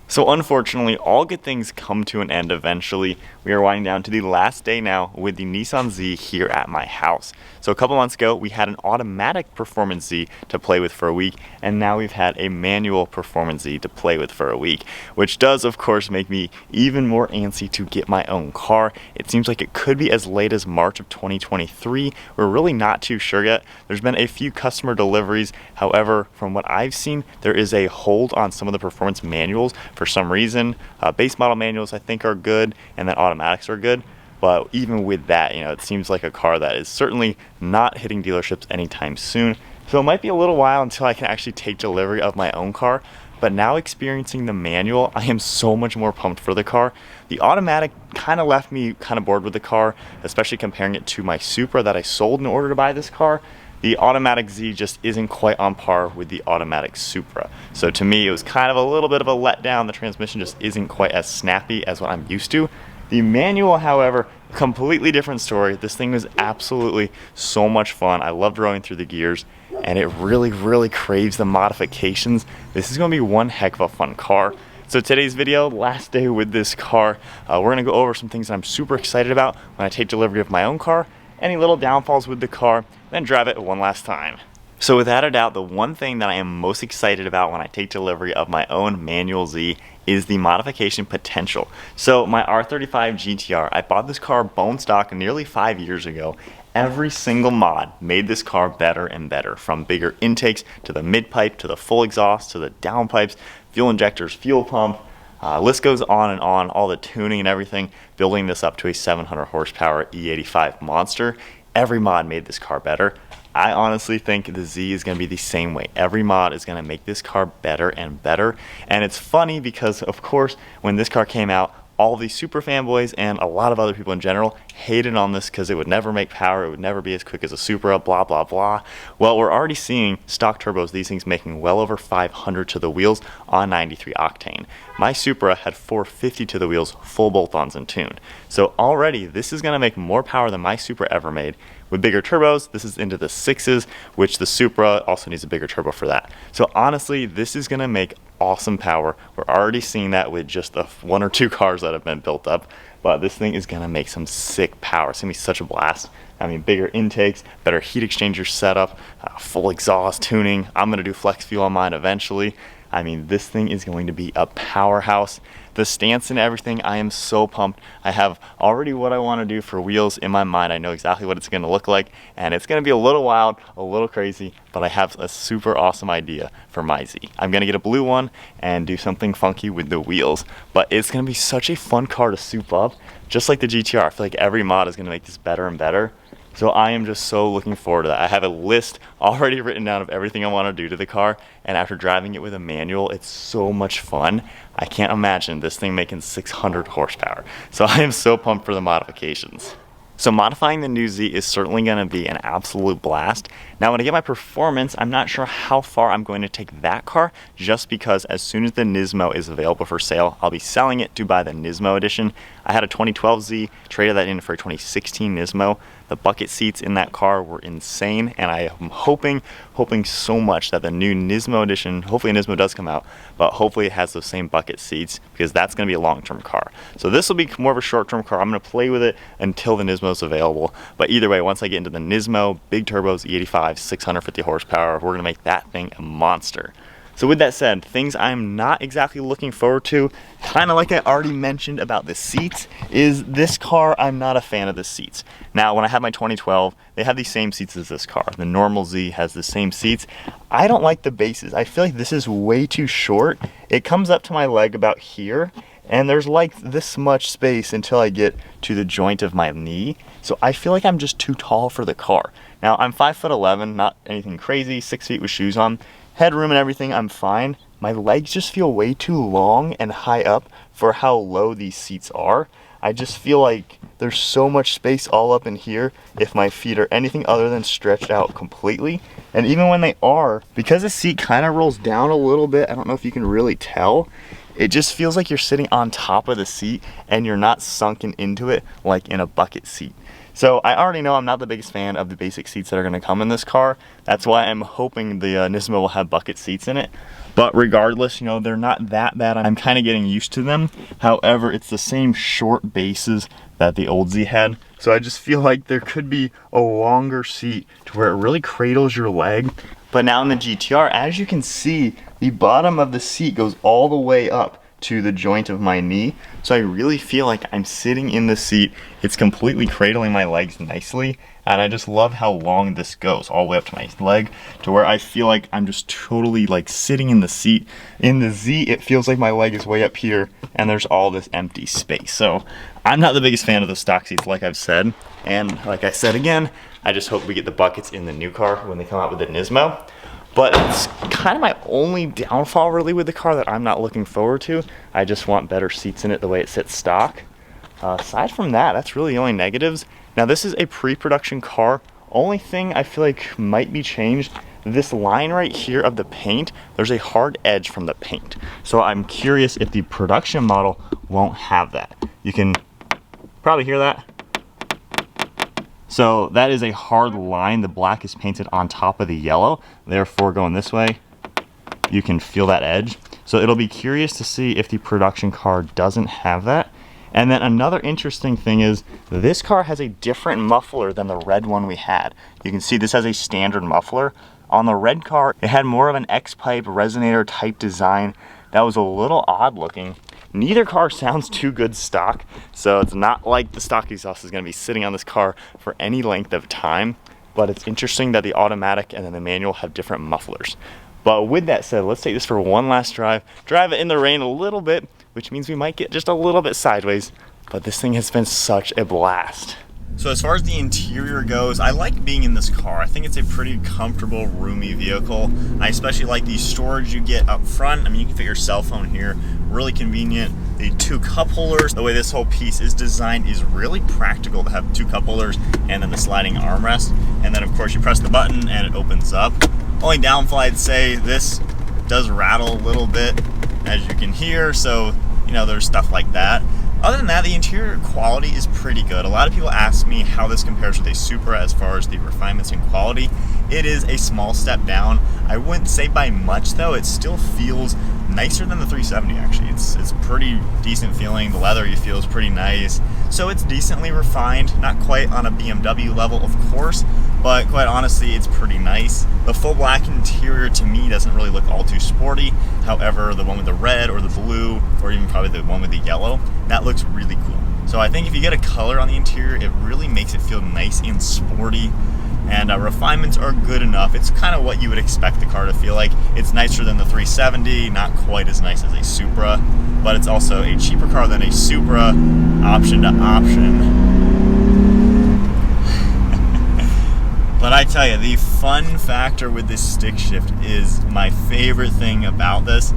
So unfortunately, all good things come to an end eventually. We are winding down to the last day now with the Nissan Z here at my house. So a couple months ago, we had an automatic Performance Z to play with for a week, and now we've had a manual Performance Z to play with for a week, which does of course make me even more antsy to get my own car. It seems like it could be as late as March of 2023. We're really not too sure yet. There's been a few customer deliveries. However, from what I've seen, there is a hold on some of the performance manuals for some reason. Base model manuals I think are good, and then automatics are good. But even with that, it seems like a car that is certainly not hitting dealerships anytime soon. So it might be a little while until I can actually take delivery of my own car. But now experiencing the manual, I am so much more pumped for the car. The automatic kind of left me kind of bored with the car, especially comparing it to my Supra that I sold in order to buy this car. The automatic Z just isn't quite on par with the automatic Supra. So to me, it was kind of a little bit of a letdown. The transmission just isn't quite as snappy as what I'm used to. The manual, however, completely different story. This thing was absolutely so much fun. I loved rowing through the gears, and it really craves the modifications. This is gonna be one heck of a fun car. So today's video, last day with this car, we're gonna go over some things that I'm super excited about when I take delivery of my own car, any little downfalls with the car, then drive it one last time. So without a doubt, the one thing that I am most excited about when I take delivery of my own manual Z is the modification potential. So my R35 GTR, I bought this car bone stock nearly 5 years ago. Every single mod made this car better and better, from bigger intakes to the mid pipe to the full exhaust to the down pipes, fuel injectors, fuel pump. List goes on and on, all the tuning and everything, building this up to a 700 horsepower E85 monster. Every mod made this car better. I honestly think the Z is going to be the same way. Every mod is going to make this car better and better. And it's funny because, of course, when this car came out, all these super fanboys and a lot of other people in general hated on this because it would never make power, it would never be as quick as a Supra, blah blah blah. Well, we're already seeing stock turbos, these things making well over 500 to the wheels on 93 octane. My Supra had 450 to the wheels, full bolt-ons and tuned. So already this is going to make more power than my Supra ever made. With bigger turbos, this is into the 6s, which the Supra also needs a bigger turbo for that. So honestly, this is going to make awesome power. We're already seeing that with just the 1 or 2 cars that have been built up, but this thing is going to make some sick power. It's going to be such a blast. I mean, bigger intakes, better heat exchanger setup, full exhaust tuning. I'm going to do flex fuel on mine eventually. I mean, this thing is going to be a powerhouse. The stance and everything, I am so pumped. I have already what I want to do for wheels in my mind. I know exactly what it's going to look like, and it's going to be a little wild, a little crazy, but I have a super awesome idea for my Z. I'm going to get a blue one and do something funky with the wheels, but it's going to be such a fun car to soup up, just like the GTR. I feel like every mod is going to make this better and better. So I am just so looking forward to that. I have a list already written down of everything I want to do to the car, and after driving it with a manual, it's so much fun. I can't imagine this thing making 600 horsepower. So I am so pumped for the modifications. So modifying the new Z is certainly going to be an absolute blast. Now when I get my Performance, I'm not sure how far I'm going to take that car, just because as soon as the Nismo is available for sale, I'll be selling it to buy the Nismo edition. I had a 2012 Z, traded that in for a 2016 Nismo. The bucket seats in that car were insane, and I am hoping so much that the new Nismo edition, hopefully Nismo does come out, but hopefully it has those same bucket seats, because that's going to be a long-term car. So this will be more of a short-term car. I'm going to play with it until the Nismo is available, but either way, once I get into the Nismo, big turbos, E85, 650 horsepower, we're going to make that thing a monster. So with that said, things I'm not exactly looking forward to, kind of like I already mentioned about the seats, is this car, I'm not a fan of the seats. Now, when I had my 2012, they have the same seats as this car. The normal Z has the same seats. I don't like the bases. I feel like this is way too short. It comes up to my leg about here, and there's like this much space until I get to the joint of my knee. So I feel like I'm just too tall for the car. Now, I'm 5'11", not anything crazy, 6 feet with shoes on. Headroom and everything, I'm fine. My legs just feel way too long and high up for how low these seats are. I just feel like there's so much space all up in here if my feet are anything other than stretched out completely. And even when they are, because the seat kind of rolls down a little bit, I don't know if you can really tell, it just feels like you're sitting on top of the seat and you're not sunken into it like in a bucket seat. So I already know I'm not the biggest fan of the basic seats that are going to come in this car. That's why I'm hoping the Nismo will have bucket seats in it. But regardless, you know, they're not that bad. I'm kind of getting used to them. However, it's the same short bases that the old Z had. So I just feel like there could be a longer seat to where it really cradles your leg. But now in the GTR, as you can see, the bottom of the seat goes all the way up to the joint of my knee. So I really feel like I'm sitting in the seat. It's completely cradling my legs nicely. And I just love how long this goes all the way up to my leg, to where I feel like I'm just totally like sitting in the seat. In the Z, it feels like my leg is way up here and there's all this empty space. So I'm not the biggest fan of the stock seats, like I've said. And like I said again, I just hope we get the buckets in the new car when they come out with the Nismo. But it's kind of my only downfall really with the car that I'm not looking forward to. I just want better seats in it the way it sits stock. Aside from that, that's really the only negatives. Now this is a pre-production car. Only thing I feel like might be changed, this line right here of the paint, there's a hard edge from the paint. So I'm curious if the production model won't have that. You can probably hear that. So that is a hard line. The black is painted on top of the yellow. Therefore, going this way, you can feel that edge. So it'll be curious to see if the production car doesn't have that. And then another interesting thing is this car has a different muffler than the red one we had. You can see this has a standard muffler. On the red car, it had more of an X-pipe resonator type design that was a little odd looking. Neither car sounds too good stock, so it's not like the stock exhaust is going to be sitting on this car for any length of time. But it's interesting that the automatic and then the manual have different mufflers. But with that said, let's take this for one last drive it in the rain a little bit, which means we might get just a little bit sideways, but this thing has been such a blast. So as far as the interior goes, I like being in this car. I think it's a pretty comfortable, roomy vehicle. I especially like the storage you get up front. I mean, you can fit your cell phone here, really convenient. The 2 cup holders, the way this whole piece is designed is really practical to have 2 cup holders and then the sliding armrest. And then of course you press the button and it opens up. Only downfall I'd say, this does rattle a little bit, as you can hear, so you know, there's stuff like that. Other than that, the interior quality is pretty good. A lot of people ask me how this compares with a Supra as far as the refinements in quality. It is a small step down. I wouldn't say by much though. It still feels nicer than the 370 actually. It's pretty decent feeling. The leather you feel is pretty nice. So it's decently refined, not quite on a BMW level of course, but quite honestly it's pretty nice. The full black interior to me doesn't really look all too sporty. However, the one with the red or the blue, or even probably the one with the yellow, that looks really cool. So I think if you get a color on the interior, it really makes it feel nice and sporty. And refinements are good enough. It's kind of what you would expect the car to feel like. It's nicer than the 370, not quite as nice as a Supra, but it's also a cheaper car than a Supra, option to option. But I tell you, the fun factor with this stick shift is my favorite thing about this.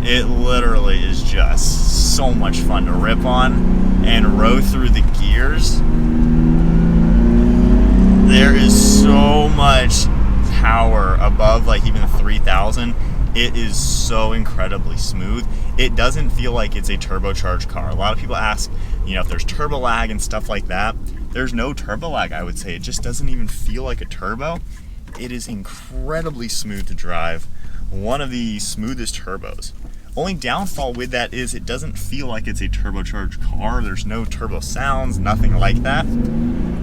It literally is just so much fun to rip on and row through the gears. There is so much power above like even 3,000. It is so incredibly smooth. It doesn't feel like it's a turbocharged car. A lot of people ask, you know, if there's turbo lag and stuff like that. There's no turbo lag, I would say. It just doesn't even feel like a turbo. It is incredibly smooth to drive. One of the smoothest turbos. Only downfall with that is it doesn't feel like it's a turbocharged car. There's no turbo sounds, nothing like that.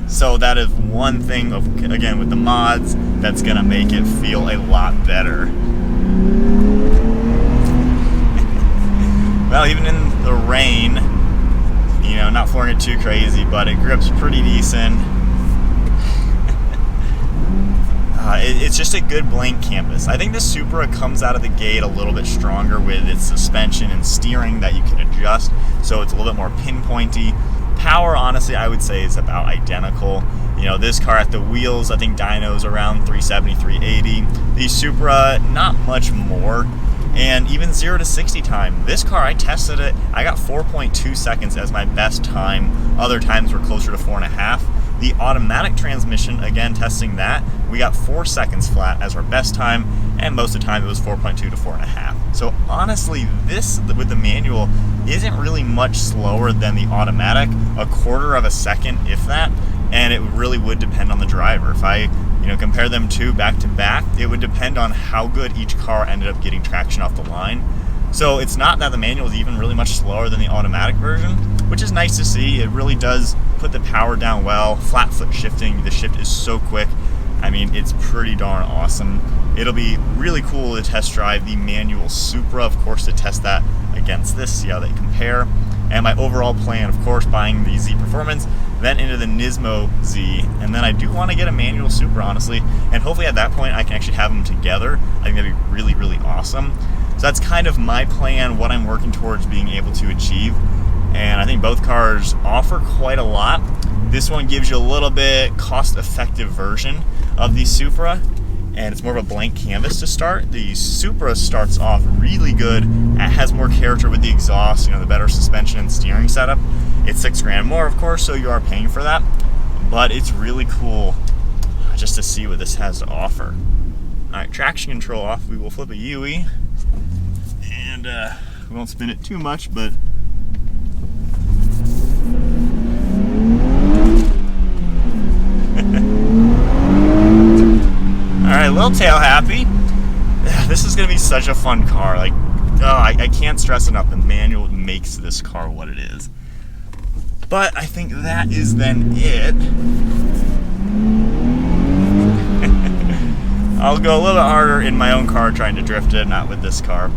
So that is one thing, of, again, with the mods, that's gonna make it feel a lot better. Well, even in the rain, you know, not flooring it too crazy, but it grips pretty decent. It's just a good blank canvas. I think the Supra comes out of the gate a little bit stronger with its suspension and steering that you can adjust, so it's a little bit more pinpointy. Power, honestly, I would say is about identical. You know, this car at the wheels, I think dyno's around 370, 380. The Supra, not much more. And even 0 to 60 time. This car, I tested it, I got 4.2 seconds as my best time. Other times were closer to 4.5. The automatic transmission, again, testing that, we got 4 seconds flat as our best time, and most of the time it was 4.2 to 4.5. So honestly, this, with the manual, isn't really much slower than the automatic, a quarter of a second, if that. and it really would depend on the driver. If I compare them two back to back, it would depend on how good each car ended up getting traction off the line. So it's not that the manual is even really much slower than the automatic version, which is nice to see. It really does put the power down well. Flat foot shifting, the shift is so quick. I mean, it's pretty darn awesome. It'll be really cool to test drive the manual Supra, of course, to test that against this, see how they compare. And my overall plan, of course, buying the Z Performance, then into the Nismo Z, and then I do want to get a manual Supra, honestly, and hopefully at that point I can actually have them together. I think that'd be really, really awesome. So that's kind of my plan, what I'm working towards being able to achieve. And I think both cars offer quite a lot. This one gives you a little bit cost-effective version of the Supra, and it's more of a blank canvas to start. The Supra starts off really good. It has more character with the exhaust, the better suspension and steering setup. It's $6,000 more, of course, so you are paying for that. But it's really cool just to see what this has to offer. All right, traction control off. We will flip a UE, and we won't spin it too much, but Alright, little tail happy. This is going to be such a fun car. Like, I can't stress enough, the manual makes this car what it is. But I think that is then it. I'll go a little bit harder in my own car trying to drift it, not with this car.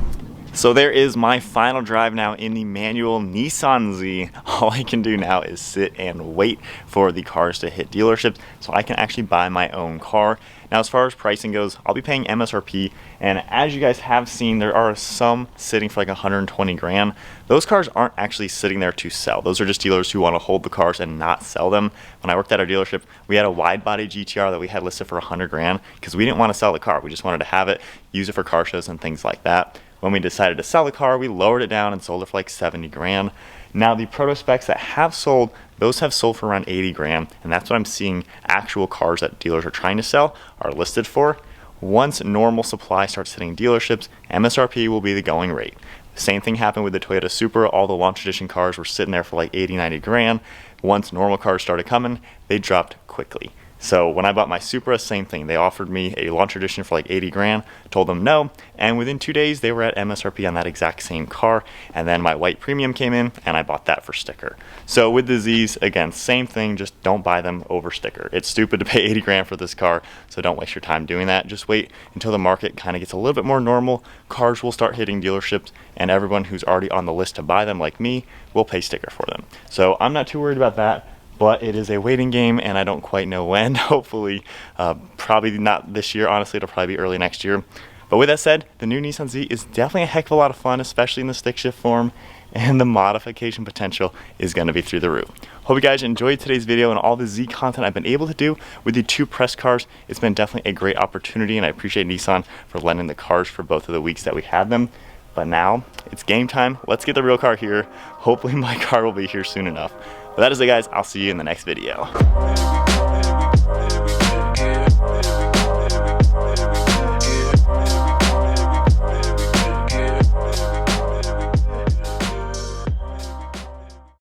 So there is my final drive now in the manual Nissan Z. All I can do now is sit and wait for the cars to hit dealerships so I can actually buy my own car. Now, as far as pricing goes, I'll be paying MSRP, and as you guys have seen, there are some sitting for like 120 grand. Those cars aren't actually sitting there to sell. Those are just dealers who want to hold the cars and not sell them. When I worked at our dealership, we had a wide body GTR that we had listed for 100 grand because we didn't want to sell the car. We just wanted to have it, use it for car shows and things like that. When we decided to sell the car, we lowered it down and sold it for like 70 grand. Now, the proto specs that have sold, those have sold for around 80 grand, and that's what I'm seeing actual cars that dealers are trying to sell are listed for. Once normal supply starts hitting dealerships, MSRP will be the going rate. The same thing happened with the Toyota Supra. All the launch edition cars were sitting there for like 80, 90 grand. Once normal cars started coming, they dropped quickly. So when I bought my Supra, same thing. They offered me a launch edition for like 80 grand, told them no, and within 2 days they were at MSRP on that exact same car, and then my white premium came in and I bought that for sticker. So with the Zs, again, same thing, just don't buy them over sticker. It's stupid to pay 80 grand for this car, so don't waste your time doing that. Just wait until the market kind of gets a little bit more normal, cars will start hitting dealerships, and everyone who's already on the list to buy them, like me, will pay sticker for them. So I'm not too worried about that. But it is a waiting game, and I don't quite know when. Hopefully, probably not this year. Honestly, it'll probably be early next year. But with that said, the new Nissan Z is definitely a heck of a lot of fun, especially in the stick shift form, and the modification potential is going to be through the roof. Hope you guys enjoyed today's video and all the Z content I've been able to do with the two press cars. It's been definitely a great opportunity, and I appreciate Nissan for lending the cars for both of the weeks that we had them. But now, it's game time. Let's get the real car here. Hopefully my car will be here soon enough. But that is it, guys. I'll see you in the next video.